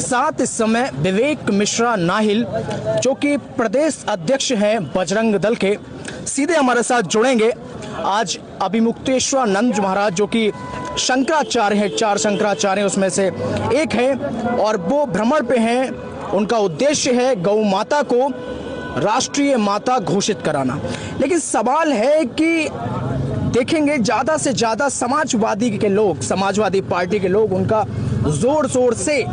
साथ इस समय विवेक मिश्रा नाहिल जो कि प्रदेश अध्यक्ष हैं बजरंग दल के, सीधे हमारे साथ जुड़ेंगे। आज अभिमुक्तेश्वरानंद महाराज जो कि शंकराचार्य हैं, 4 शंकराचार्य उसमें से एक हैं और वो भ्रमण पे हैं। उनका उद्देश्य है गौ माता को राष्ट्रीय माता घोषित कराना। लेकिन सवाल है कि देखेंगे ज़्यादा से ज़्यादा समाजवादी के लोग, समाजवादी पार्टी के लोग उनका जोर शोर से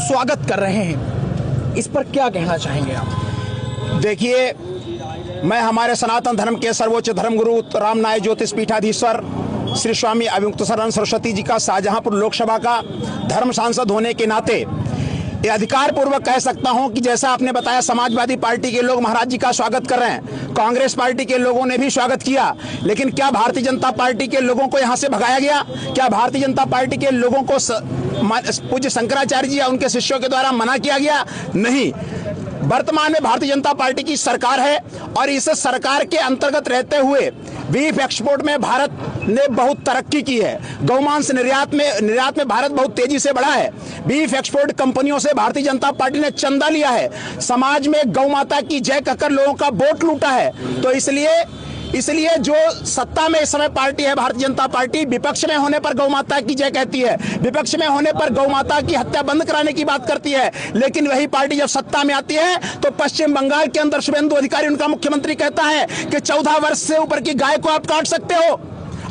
स्वागत कर रहे हैं। इस पर क्या कहना चाहेंगे आप? देखिए, मैं हमारे सनातन धर्म के सर्वोच्च धर्मगुरु रामनाय ज्योतिष पीठाधीश्वर श्री स्वामी अभिमुक्तेश्वरानंद सरस्वती जी का शाहजहांपुर लोकसभा का धर्म सांसद होने के नाते ये अधिकार पूर्वक कह सकता हूं कि जैसा आपने बताया समाजवादी पार्टी के लोग महाराज जी का स्वागत कर रहे हैं, कांग्रेस पार्टी के लोगों ने भी स्वागत किया, लेकिन क्या भारतीय जनता पार्टी के लोगों को यहां से भगाया गया? क्या भारतीय जनता पार्टी के लोगों को पूज्य शंकराचार्य जी या उनके शिष्यों के द्वारा मना किया गया? नहीं। वर्तमान में भारतीय जनता पार्टी की सरकार है और इस सरकार के अंतर्गत रहते हुए बीफ एक्सपोर्ट में भारत ने बहुत तरक्की की है। गौमांस निर्यात में भारत बहुत तेजी से बढ़ा है। बीफ एक्सपोर्ट कंपनियों से भारतीय जनता पार्टी ने चंदा लिया है। समाज में गौ माता की जय कहकर लोगों का वोट लूटा है। तो इसलिए जो सत्ता में इस समय पार्टी है भारतीय जनता पार्टी, विपक्ष में होने पर गौ माता की जय कहती है, विपक्ष में होने पर गौ माता की हत्या बंद कराने की बात करती है। लेकिन वही पार्टी जब सत्ता में आती है तो पश्चिम बंगाल के अंदर शुभेंदु अधिकारी उनका मुख्यमंत्री कहता है कि 14 वर्ष से ऊपर की गाय को आप काट सकते हो।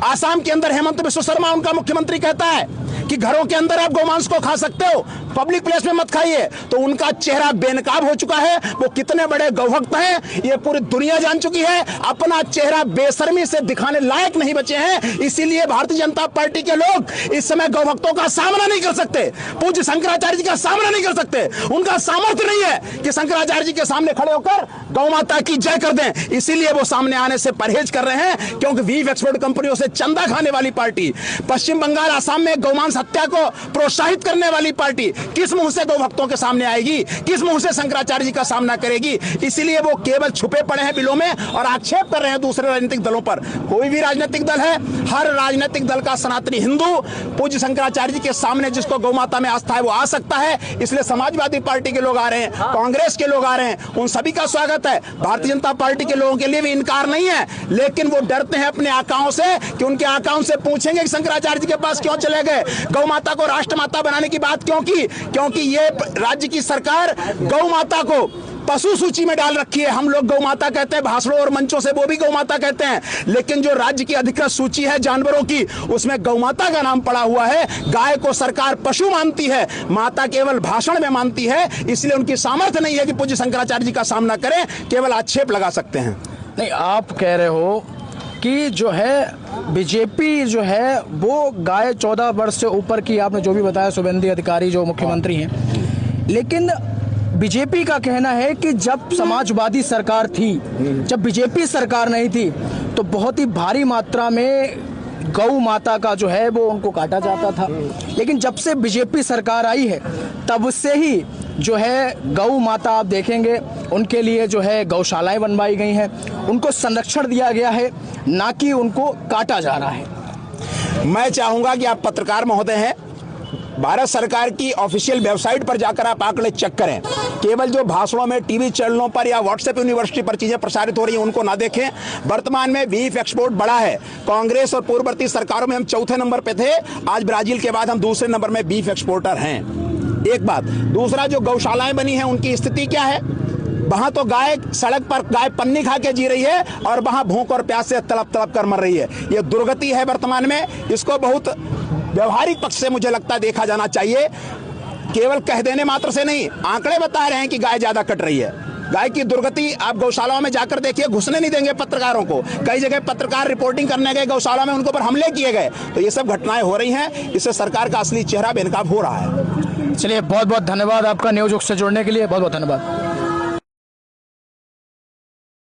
आसाम के अंदर हेमंत बिश्व शर्मा उनका मुख्यमंत्री कहता है कि घरों के अंदर आप गोमांस को खा सकते हो, पब्लिक प्लेस में मत खाइए। तो उनका चेहरा बेनकाब हो चुका है। वो कितने बड़े गौभक्त हैं ये पूरी दुनिया जान चुकी है। अपना चेहरा बेशर्मी से दिखाने लायक नहीं बचे हैं। इसीलिए भारतीय जनता पार्टी के लोग इस समय गौभक्तों का सामना नहीं कर सकते, पूज्य शंकराचार्य जी का सामना नहीं कर सकते। उनका सामर्थ्य नहीं है कि शंकराचार्य जी के सामने खड़े होकर गौ माता की जय कर दें। इसीलिए वो सामने आने से परहेज कर रहे हैं, क्योंकि बीफ एक्सपोर्ट कंपनियों से चंदा खाने वाली पार्टी, पश्चिम बंगाल आसाम में गौमांस हत्या को प्रोत्साहित करने वाली पार्टी किस मुंह से गौ भक्तों के सामने आएगी, किस मुंह से शंकराचार्य जी का सामना करेगी? इसलिए वो केवल छुपे पड़े हैं बिलों में और आक्षेप कर रहे हैं दूसरे राजनीतिक दलों पर। कोई भी राजनीतिक दल है, हर राजनीतिक दल का सनातनी हिंदू पूज्य शंकराचार्य जी के सामने जिसको गौ माता में आस्था है वो आ सकता है। इसलिए समाजवादी पार्टी के लोग आ रहे हैं, कांग्रेस के लोग आ रहे हैं, उन सभी का स्वागत है। भारतीय जनता पार्टी के लोगों के लिए भी इनकार नहीं है, लेकिन वो डरते हैं अपने आकाओं से कि उनके आकाओं से पूछेंगे कि शंकराचार्य जी के पास क्यों चले गए, गौ माता को राष्ट्रमाता बनाने की बात क्यों की? क्योंकि ये राज्य की सरकार गौ माता को पशु सूची में डाल रखी है। हम लोग गौ माता कहते हैं, भाषणों और मंचों से वो भी गौ माता कहते हैं, लेकिन जो राज्य की अधिकृत सूची है जानवरों की, उसमें गौ माता का नाम पड़ा हुआ है। गाय को सरकार पशु मानती है, माता केवल भाषण में मानती है। इसलिए उनकी सामर्थ्य नहीं है कि पूज्य शंकराचार्य जी का सामना करें, केवल आक्षेप लगा सकते हैं। नहीं, आप कह रहे हो कि जो है बीजेपी जो है वो गाय 14 वर्ष से ऊपर की, आपने जो भी बताया शुभेंदु अधिकारी जो मुख्यमंत्री हैं, लेकिन बीजेपी का कहना है कि जब समाजवादी सरकार थी, जब बीजेपी सरकार नहीं थी, तो बहुत ही भारी मात्रा में गौ माता का जो है वो उनको काटा जाता था। लेकिन जब से बीजेपी सरकार आई है तब से ही जो है गौ माता आप देखेंगे उनके लिए जो है गौशालाएं बनवाई गई हैं, उनको संरक्षण दिया गया है, ना कि उनको काटा जा रहा है। मैं चाहूंगा कि आप पत्रकार महोदय हैं, भारत सरकार की ऑफिशियल वेबसाइट पर जाकर आप आंकड़े चेक करें। केवल जो भाषणों में, टीवी चैनलों पर या व्हाट्सएप यूनिवर्सिटी पर चीजें प्रसारित हो रही हैं उनको ना देखें। वर्तमान में बीफ एक्सपोर्ट बढ़ा है। कांग्रेस और पूर्ववर्ती सरकारों में हम 4थे नंबर पे थे, आज ब्राजील के बाद हम दूसरे नंबर में बीफ एक्सपोर्टर हैं। एक बात। दूसरा, जो गौशालाएं बनी हैं उनकी स्थिति क्या है? वहां तो गाय सड़क पर गाय पन्नी खा के जी रही है और वहां भूख और प्यास से तड़प तड़प कर मर रही है। यह दुर्गति है वर्तमान में। इसको बहुत व्यवहारिक पक्ष से मुझे लगता है देखा जाना चाहिए। केवल कह देने मात्र से नहीं, आंकड़े बता रहे हैं कि गाय ज्यादा कट रही है। गाय की दुर्गति आप गौशालाओं में जाकर देखिए, घुसने नहीं देंगे पत्रकारों को। कई जगह पत्रकार रिपोर्टिंग करने गए गौशाला में, उनके ऊपर हमले किए गए। तो ये सब घटनाएं हो रही हैं, इससे सरकार का असली चेहरा बेनकाब हो रहा है। चलिए, बहुत बहुत धन्यवाद आपका न्यूज़ से जुड़ने के लिए, बहुत बहुत धन्यवाद।